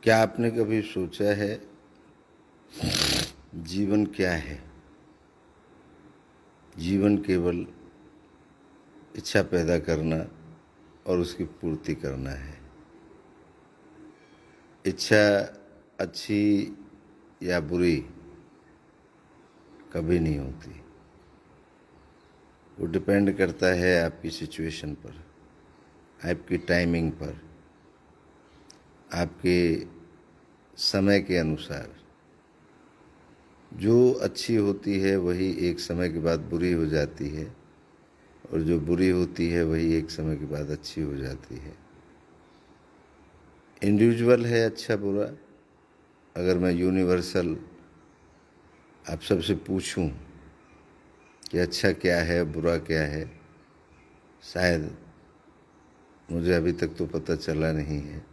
क्या आपने कभी सोचा है जीवन क्या है? जीवन केवल इच्छा पैदा करना और उसकी पूर्ति करना है। इच्छा अच्छी या बुरी कभी नहीं होती। वो डिपेंड करता है आपकी सिचुएशन पर, आपकी टाइमिंग पर, आपके समय के अनुसार। जो अच्छी होती है वही एक समय के बाद बुरी हो जाती है, और जो बुरी होती है वही एक समय के बाद अच्छी हो जाती है। इंडिविजुअल है अच्छा बुरा। अगर मैं यूनिवर्सल आप सबसे पूछूं कि अच्छा क्या है बुरा क्या है, शायद मुझे अभी तक तो पता चला नहीं है,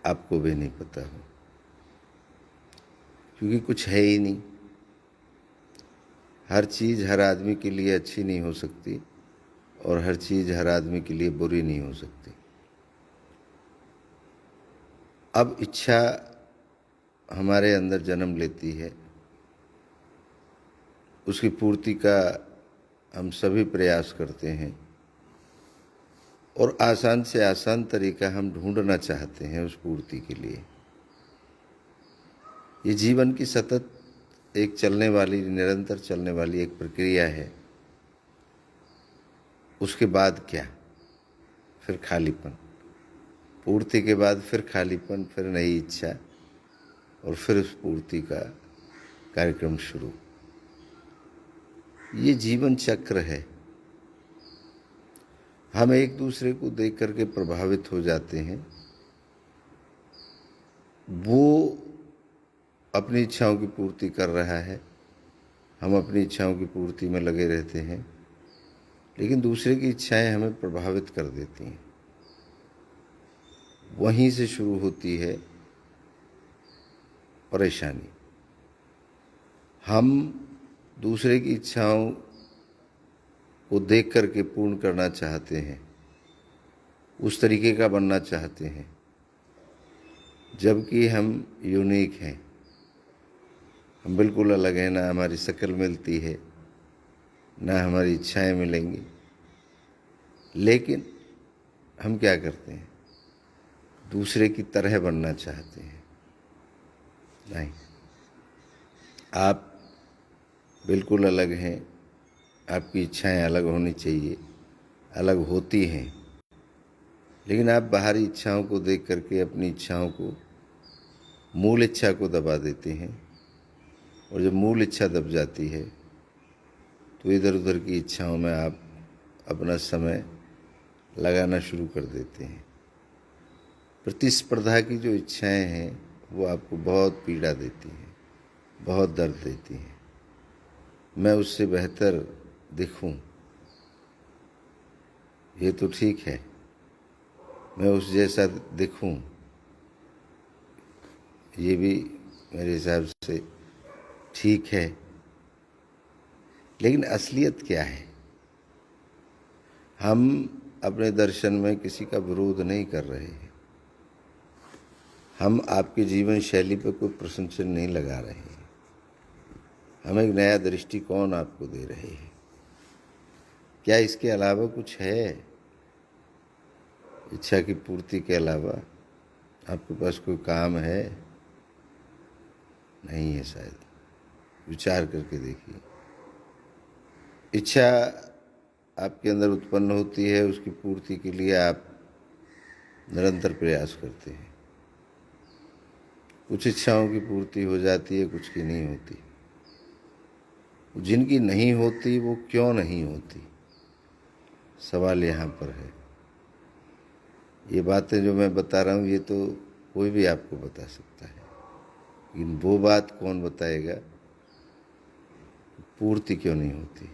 आपको भी नहीं पता हो, क्योंकि कुछ है ही नहीं। हर चीज़ हर आदमी के लिए अच्छी नहीं हो सकती और हर चीज़ हर आदमी के लिए बुरी नहीं हो सकती। अब इच्छा हमारे अंदर जन्म लेती है, उसकी पूर्ति का हम सभी प्रयास करते हैं और आसान से आसान तरीका हम ढूंढना चाहते हैं उस पूर्ति के लिए। ये जीवन की सतत एक चलने वाली, निरंतर चलने वाली एक प्रक्रिया है। उसके बाद क्या? फिर खालीपन। पूर्ति के बाद फिर खालीपन, फिर नई इच्छा और फिर उस पूर्ति का कार्यक्रम शुरू। ये जीवन चक्र है। हम एक दूसरे को देख करके प्रभावित हो जाते हैं। वो अपनी इच्छाओं की पूर्ति कर रहा है, हम अपनी इच्छाओं की पूर्ति में लगे रहते हैं, लेकिन दूसरे की इच्छाएं हमें प्रभावित कर देती हैं। वहीं से शुरू होती है परेशानी। हम दूसरे की इच्छाओं को देख करके पूर्ण करना चाहते हैं, उस तरीके का बनना चाहते हैं, जबकि हम यूनिक हैं। हम बिल्कुल अलग हैं। ना हमारी शक्ल मिलती है, ना हमारी इच्छाएं मिलेंगी, लेकिन हम क्या करते हैं? दूसरे की तरह बनना चाहते हैं। नहीं, आप बिल्कुल अलग हैं। आपकी इच्छाएं अलग होनी चाहिए, अलग होती हैं, लेकिन आप बाहरी इच्छाओं को देख करके अपनी इच्छाओं को, मूल इच्छा को दबा देते हैं। और जब मूल इच्छा दब जाती है तो इधर उधर की इच्छाओं में आप अपना समय लगाना शुरू कर देते हैं। प्रतिस्पर्धा की जो इच्छाएं हैं वो आपको बहुत पीड़ा देती हैं, बहुत दर्द देती हैं। मैं उससे बेहतर दिखूं, ये तो ठीक है। मैं उस जैसा दिखूं, ये भी मेरे हिसाब से ठीक है। लेकिन असलियत क्या है? हम अपने दर्शन में किसी का विरोध नहीं कर रहे हैं। हम आपकी जीवन शैली पर कोई प्रश्न चिन्ह नहीं लगा रहे हैं। हम एक नया दृष्टिकोण आपको दे रहे हैं। क्या इसके अलावा कुछ है? इच्छा की पूर्ति के अलावा आपके पास कोई काम है? नहीं है शायद। विचार करके देखिए। इच्छा आपके अंदर उत्पन्न होती है, उसकी पूर्ति के लिए आप निरंतर प्रयास करते हैं। कुछ इच्छाओं की पूर्ति हो जाती है, कुछ की नहीं होती। जिनकी नहीं होती वो क्यों नहीं होती, सवाल यहाँ पर है। ये बातें जो मैं बता रहा हूँ ये तो कोई भी आपको बता सकता है, लेकिन वो बात कौन बताएगा पूर्ति क्यों नहीं होती?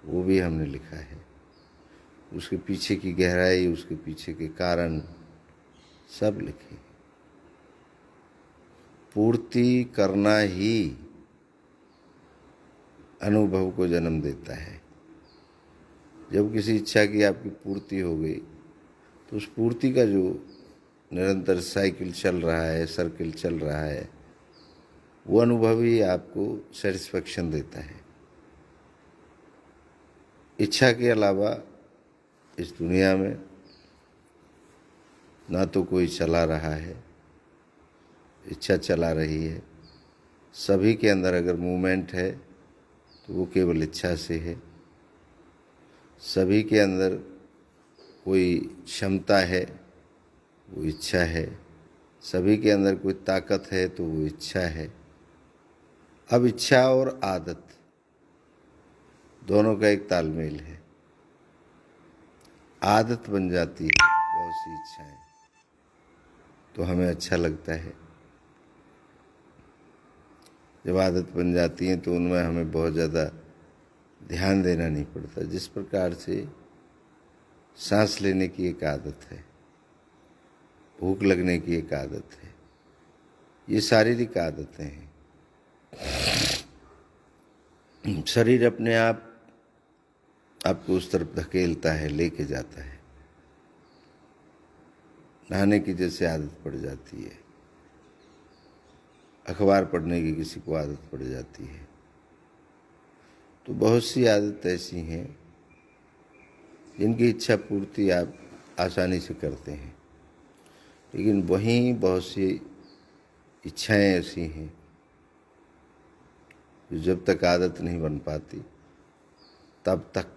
वो भी हमने लिखा है। उसके पीछे की गहराई, उसके पीछे के कारण सब लिखे। पूर्ति करना ही अनुभव को जन्म देता है। जब किसी इच्छा की आपकी पूर्ति हो गई तो उस पूर्ति का जो निरंतर साइकिल चल रहा है, सर्किल चल रहा है, वो अनुभव ही आपको सेटिस्फेक्शन देता है। इच्छा के अलावा इस दुनिया में ना तो कोई चला रहा है, इच्छा चला रही है। सभी के अंदर अगर मूवमेंट है तो वो केवल इच्छा से है। सभी के अंदर कोई क्षमता है, वो इच्छा है। सभी के अंदर कोई ताकत है तो वो इच्छा है। अब इच्छा और आदत दोनों का एक तालमेल है। आदत बन जाती है बहुत सी इच्छाएं, तो हमें अच्छा लगता है। जब आदत बन जाती हैं तो उनमें हमें बहुत ज़्यादा ध्यान देना नहीं पड़ता। जिस प्रकार से सांस लेने की एक आदत है, भूख लगने की एक आदत है, ये शारीरिक आदतें हैं। शरीर अपने आप आपको उस तरफ धकेलता है, लेके जाता है। नहाने की जैसे आदत पड़ जाती है, अखबार पढ़ने की किसी को आदत पड़ जाती है। तो बहुत सी आदत ऐसी हैं जिनकी इच्छा पूर्ति आप आसानी से करते हैं, लेकिन वहीं बहुत सी इच्छाएं ऐसी हैं जो जब तक आदत नहीं बन पाती तब तक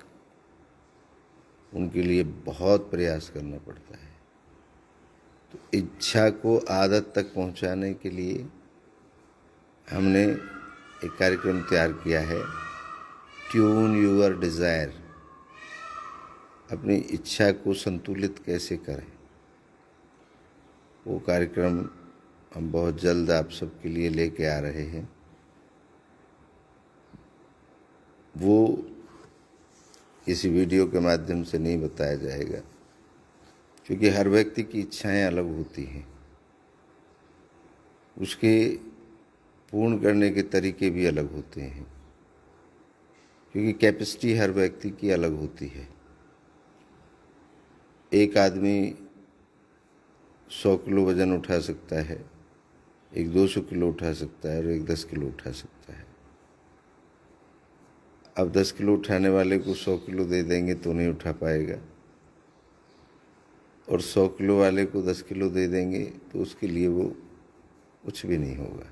उनके लिए बहुत प्रयास करना पड़ता है। तो इच्छा को आदत तक पहुंचाने के लिए हमने एक कार्यक्रम तैयार किया है, ट्यून यूअर डिज़ायर। अपनी इच्छा को संतुलित कैसे करें, वो कार्यक्रम हम बहुत जल्द आप सबके लिए लेके आ रहे हैं। वो किसी वीडियो के माध्यम से नहीं बताया जाएगा, क्योंकि हर व्यक्ति की इच्छाएं अलग होती हैं, उसके पूर्ण करने के तरीके भी अलग होते हैं, क्योंकि कैपेसिटी हर व्यक्ति की अलग होती है। एक आदमी 100 किलो वज़न उठा सकता है, एक 200 किलो उठा सकता है और एक 10 किलो उठा सकता है। अब 10 किलो उठाने वाले को 100 किलो दे देंगे तो नहीं उठा पाएगा, और 100 किलो वाले को 10 किलो दे देंगे तो उसके लिए वो कुछ भी नहीं होगा,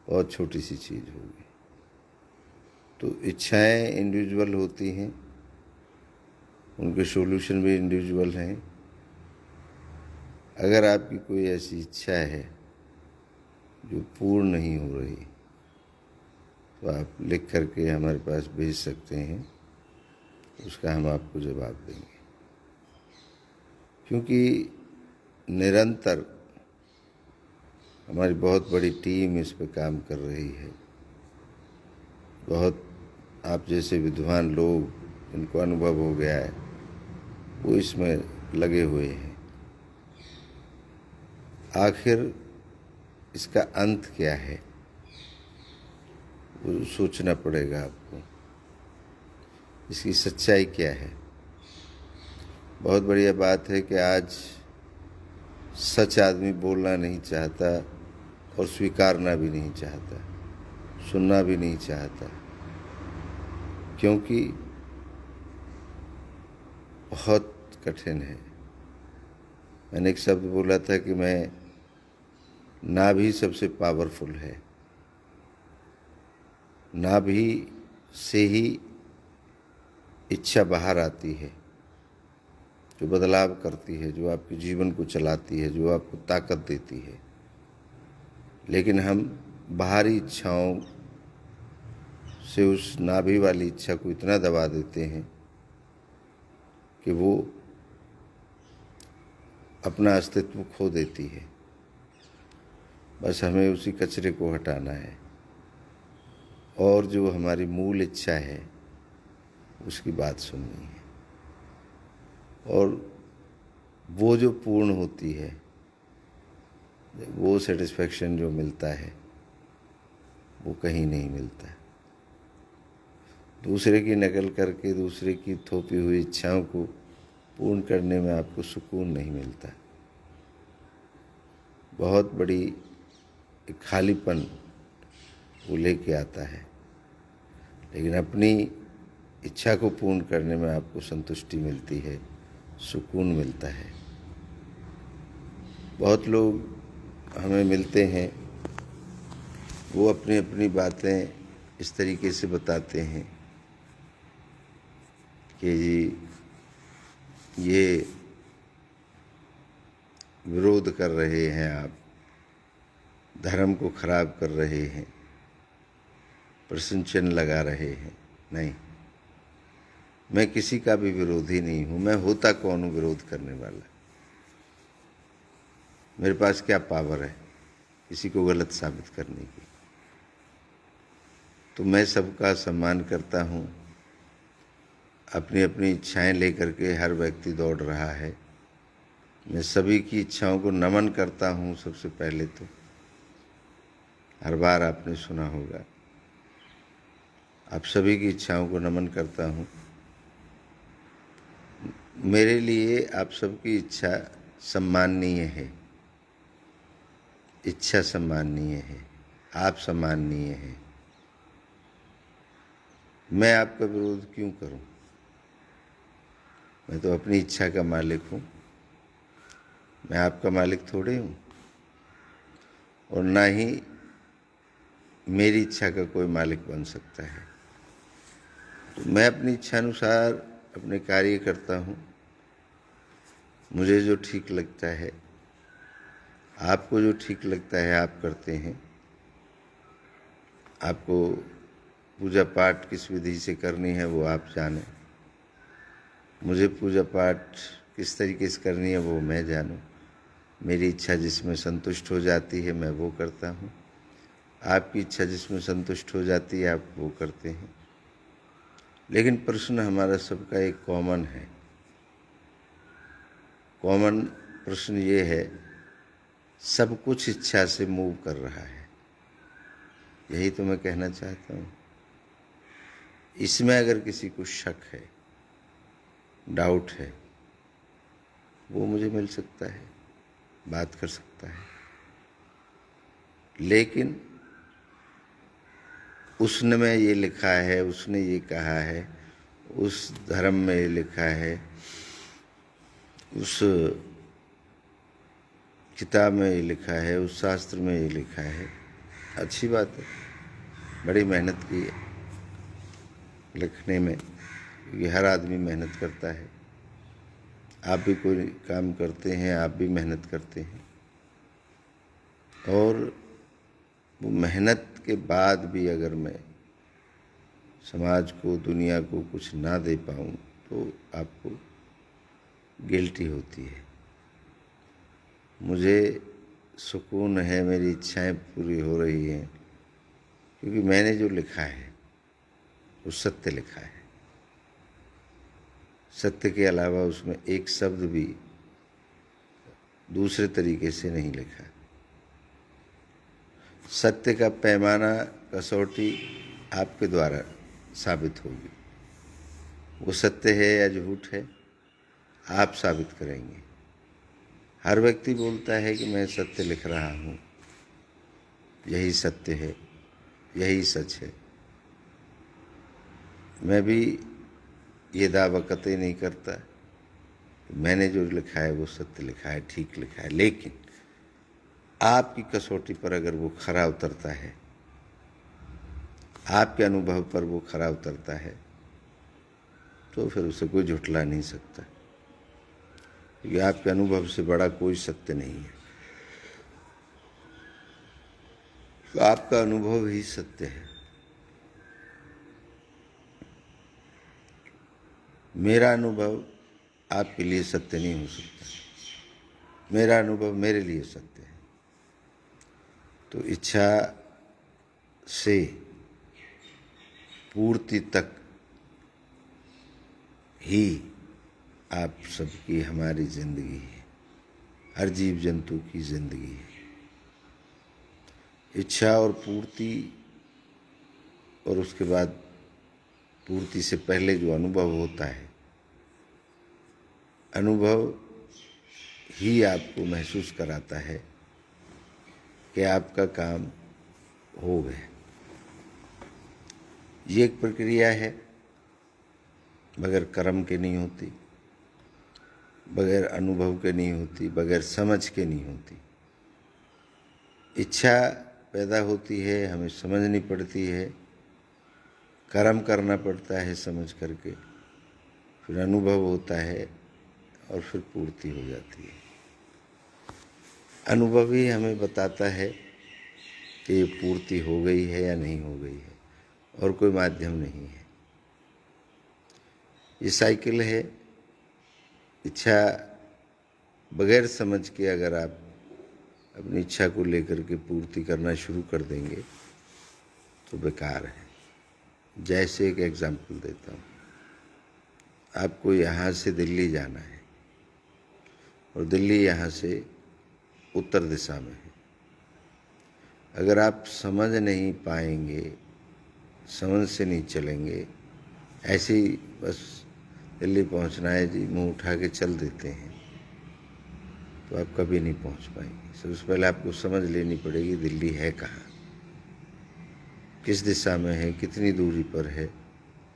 बहुत छोटी सी चीज़ होगी। तो इच्छाएं इंडिविजुअल होती हैं, उनके सॉल्यूशन भी इंडिविजुअल हैं। अगर आपकी कोई ऐसी इच्छा है जो पूर्ण नहीं हो रही, तो आप लिख करके हमारे पास भेज सकते हैं, उसका हम आपको जवाब देंगे। क्योंकि निरंतर हमारी बहुत बड़ी टीम इस पे काम कर रही है। बहुत आप जैसे विद्वान लोग, जिनको अनुभव हो गया है, वो इसमें लगे हुए हैं। आखिर इसका अंत क्या है, वो सोचना पड़ेगा आपको। इसकी सच्चाई क्या है। बहुत बढ़िया बात है कि आज सच आदमी बोलना नहीं चाहता और स्वीकारना भी नहीं चाहता, सुनना भी नहीं चाहता, क्योंकि बहुत कठिन है। मैंने एक शब्द बोला था कि मैं नाभि सबसे पावरफुल है। नाभि से ही इच्छा बाहर आती है, जो बदलाव करती है, जो आपके जीवन को चलाती है, जो आपको ताकत देती है। लेकिन हम बाहरी इच्छाओं से उस नाभि वाली इच्छा को इतना दबा देते हैं कि वो अपना अस्तित्व खो देती है। बस हमें उसी कचरे को हटाना है, और जो हमारी मूल इच्छा है उसकी बात सुननी है। और वो जो पूर्ण होती है, वो सेटिस्फैक्शन जो मिलता है, वो कहीं नहीं मिलता। दूसरे की नकल करके, दूसरे की थोपी हुई इच्छाओं को पूर्ण करने में आपको सुकून नहीं मिलता। बहुत बड़ी एक खालीपन वो लेके आता है। लेकिन अपनी इच्छा को पूर्ण करने में आपको संतुष्टि मिलती है, सुकून मिलता है। बहुत लोग हमें मिलते हैं, वो अपनी अपनी बातें इस तरीके से बताते हैं कि जी ये विरोध कर रहे हैं, आप धर्म को खराब कर रहे हैं, प्रश्न चिन्ह लगा रहे हैं। नहीं, मैं किसी का भी विरोधी नहीं हूँ। मैं होता कौन हूँ विरोध करने वाला? मेरे पास क्या पावर है किसी को गलत साबित करने की? तो मैं सबका सम्मान करता हूँ। अपनी अपनी इच्छाएं लेकर के हर व्यक्ति दौड़ रहा है। मैं सभी की इच्छाओं को नमन करता हूँ। सबसे पहले तो हर बार आपने सुना होगा, आप सभी की इच्छाओं को नमन करता हूँ। मेरे लिए आप सबकी इच्छा सम्माननीय है, इच्छा सम्माननीय है, आप सम्माननीय हैं। मैं आपका विरोध क्यों करूं? मैं तो अपनी इच्छा का मालिक हूं, मैं आपका मालिक थोड़े हूं। और ना ही मेरी इच्छा का कोई मालिक बन सकता है। तो मैं अपनी इच्छानुसार अपने कार्य करता हूं। मुझे जो ठीक लगता है, आपको जो ठीक लगता है आप करते हैं। आपको पूजा पाठ किस विधि से करनी है वो आप जानें, मुझे पूजा पाठ किस तरीके से करनी है वो मैं जानूं। मेरी इच्छा जिसमें संतुष्ट हो जाती है मैं वो करता हूँ। आपकी इच्छा जिसमें संतुष्ट हो जाती है आप वो करते हैं। लेकिन प्रश्न हमारा सबका एक कॉमन है। कॉमन प्रश्न ये है, सब कुछ इच्छा से मूव कर रहा है। यही तो मैं कहना चाहता हूँ। इसमें अगर किसी को शक है, डाउट है, वो मुझे मिल सकता है, बात कर सकता है। लेकिन उसने में ये लिखा है, उसने ये कहा है, उस धर्म में ये लिखा है, उस किताब में ये लिखा है, उस शास्त्र में ये लिखा है। अच्छी बात है, बड़ी मेहनत की है लिखने में, क्योंकि हर आदमी मेहनत करता है। आप भी कोई काम करते हैं, आप भी मेहनत करते हैं। और वो मेहनत के बाद भी अगर मैं समाज को, दुनिया को कुछ ना दे पाऊँ तो आपको गिल्टी होती है। मुझे सुकून है, मेरी इच्छाएं पूरी हो रही हैं, क्योंकि मैंने जो लिखा है वो सत्य लिखा है। सत्य के अलावा उसमें एक शब्द भी दूसरे तरीके से नहीं लिखा। सत्य का पैमाना, कसौटी आपके द्वारा साबित होगी। वो सत्य है या झूठ है आप साबित करेंगे। हर व्यक्ति बोलता है कि मैं सत्य लिख रहा हूँ, यही सत्य है, यही सच है। मैं भी ये दावा कतई नहीं करता, मैंने जो लिखा है वो सत्य लिखा है, ठीक लिखा है। लेकिन आपकी कसौटी पर अगर वो खरा उतरता है, आपके अनुभव पर वो खरा उतरता है, तो फिर उसे कोई झुठला नहीं सकता, क्योंकि आपके अनुभव से बड़ा कोई सत्य नहीं है। तो आपका अनुभव ही सत्य है। मेरा अनुभव आपके लिए सत्य नहीं हो सकता, मेरा अनुभव मेरे लिए सत्य है। तो इच्छा से पूर्ति तक ही आप सबकी, हमारी जिंदगी है, हर जीव जंतु की जिंदगी है। इच्छा और पूर्ति, और उसके बाद पूर्ति से पहले जो अनुभव होता है, अनुभव ही आपको महसूस कराता है कि आपका काम हो गया। ये एक प्रक्रिया है, बगैर कर्म के नहीं होती, बगैर अनुभव के नहीं होती, बगैर समझ के नहीं होती। इच्छा पैदा होती है, हमें समझनी पड़ती है, कर्म करना पड़ता है समझ करके, फिर अनुभव होता है और फिर पूर्ति हो जाती है। अनुभव ही हमें बताता है कि ये पूर्ति हो गई है या नहीं हो गई है, और कोई माध्यम नहीं है। ये साइकिल है। इच्छा बगैर समझ के अगर आप अपनी इच्छा को लेकर के पूर्ति करना शुरू कर देंगे तो बेकार है। जैसे एक एग्जाम्पल देता हूँ, आपको यहाँ से दिल्ली जाना है और दिल्ली यहाँ से उत्तर दिशा में है। अगर आप समझ नहीं पाएंगे, समझ से नहीं चलेंगे, ऐसे ही बस दिल्ली पहुँचना है जी, मुंह उठा के चल देते हैं, तो आप कभी नहीं पहुँच पाएंगे। सबसे पहले आपको समझ लेनी पड़ेगी दिल्ली है कहाँ, किस दिशा में है, कितनी दूरी पर है,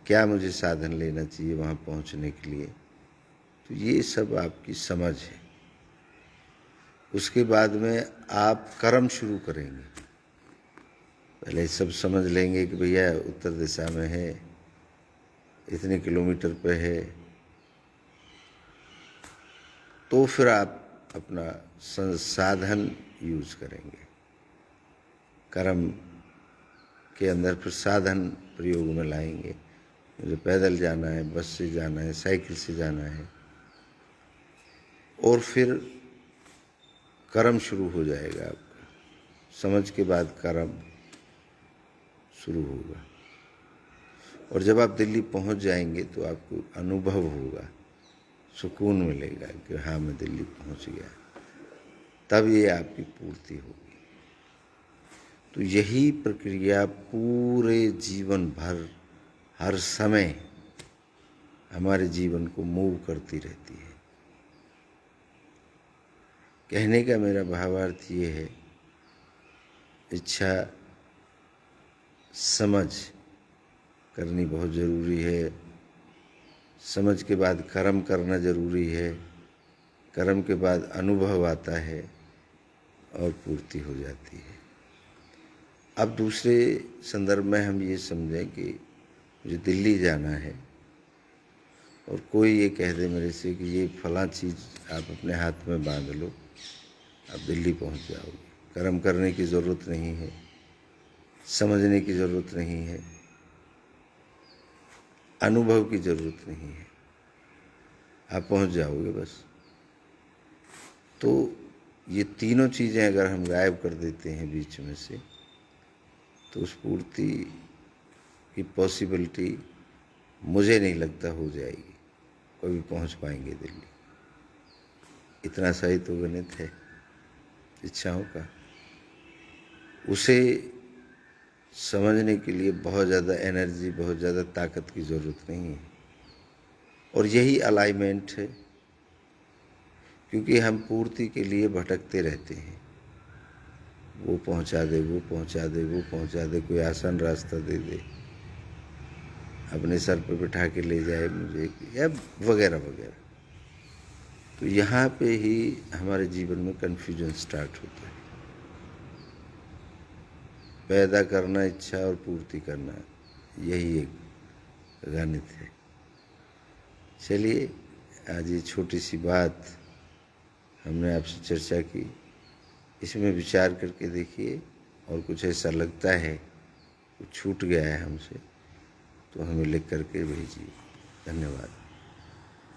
क्या मुझे साधन लेना चाहिए वहाँ पहुँचने के लिए। तो ये सब आपकी समझ है। उसके बाद में आप कर्म शुरू करेंगे। पहले सब समझ लेंगे कि भैया उत्तर दिशा में है, इतने किलोमीटर पे है, तो फिर आप अपना संसाधन यूज करेंगे। कर्म के अंदर फिर साधन प्रयोग में लाएंगे। मुझे पैदल जाना है, बस से जाना है, साइकिल से जाना है, और फिर कर्म शुरू हो जाएगा आपका। समझ के बाद कर्म शुरू होगा, और जब आप दिल्ली पहुंच जाएंगे तो आपको अनुभव होगा, सुकून मिलेगा कि हाँ मैं दिल्ली पहुंच गया। तब ये आपकी पूर्ति होगी। तो यही प्रक्रिया पूरे जीवन भर हर समय हमारे जीवन को मूव करती रहती है। कहने का मेरा भावार्थ ये है, इच्छा समझ करनी बहुत ज़रूरी है, समझ के बाद कर्म करना ज़रूरी है, कर्म के बाद अनुभव आता है और पूर्ति हो जाती है। अब दूसरे संदर्भ में हम ये समझें कि मुझे दिल्ली जाना है और कोई ये कह दे मेरे से कि ये फलां चीज़ आप अपने हाथ में बांध लो, आप दिल्ली पहुंच जाओगे। कर्म करने की ज़रूरत नहीं है, समझने की ज़रूरत नहीं है, अनुभव की ज़रूरत नहीं है, आप पहुंच जाओगे बस। तो ये तीनों चीज़ें अगर हम गायब कर देते हैं बीच में से, तो उस पूर्ति की पॉसिबिलिटी मुझे नहीं लगता हो जाएगी, कभी पहुंच पाएंगे दिल्ली। इतना सही तो गणित है इच्छाओं का। उसे समझने के लिए बहुत ज़्यादा एनर्जी, बहुत ज़्यादा ताकत की ज़रूरत नहीं है, और यही अलाइनमेंट है। क्योंकि हम पूर्ति के लिए भटकते रहते हैं, वो पहुंचा दे, वो पहुंचा दे, वो पहुंचा दे, कोई आसान रास्ता दे दे, अपने सर पर बिठा के ले जाए मुझे, या वगैरह वगैरह। तो यहाँ पे ही हमारे जीवन में कन्फ्यूजन स्टार्ट होता है। पैदा करना इच्छा और पूर्ति करना, यही एक गणित है। चलिए, आज ये छोटी सी बात हमने आपसे चर्चा की, इसमें विचार करके देखिए, और कुछ ऐसा लगता है कुछ छूट गया है हमसे तो हमें लिख करके भेजिए। धन्यवाद।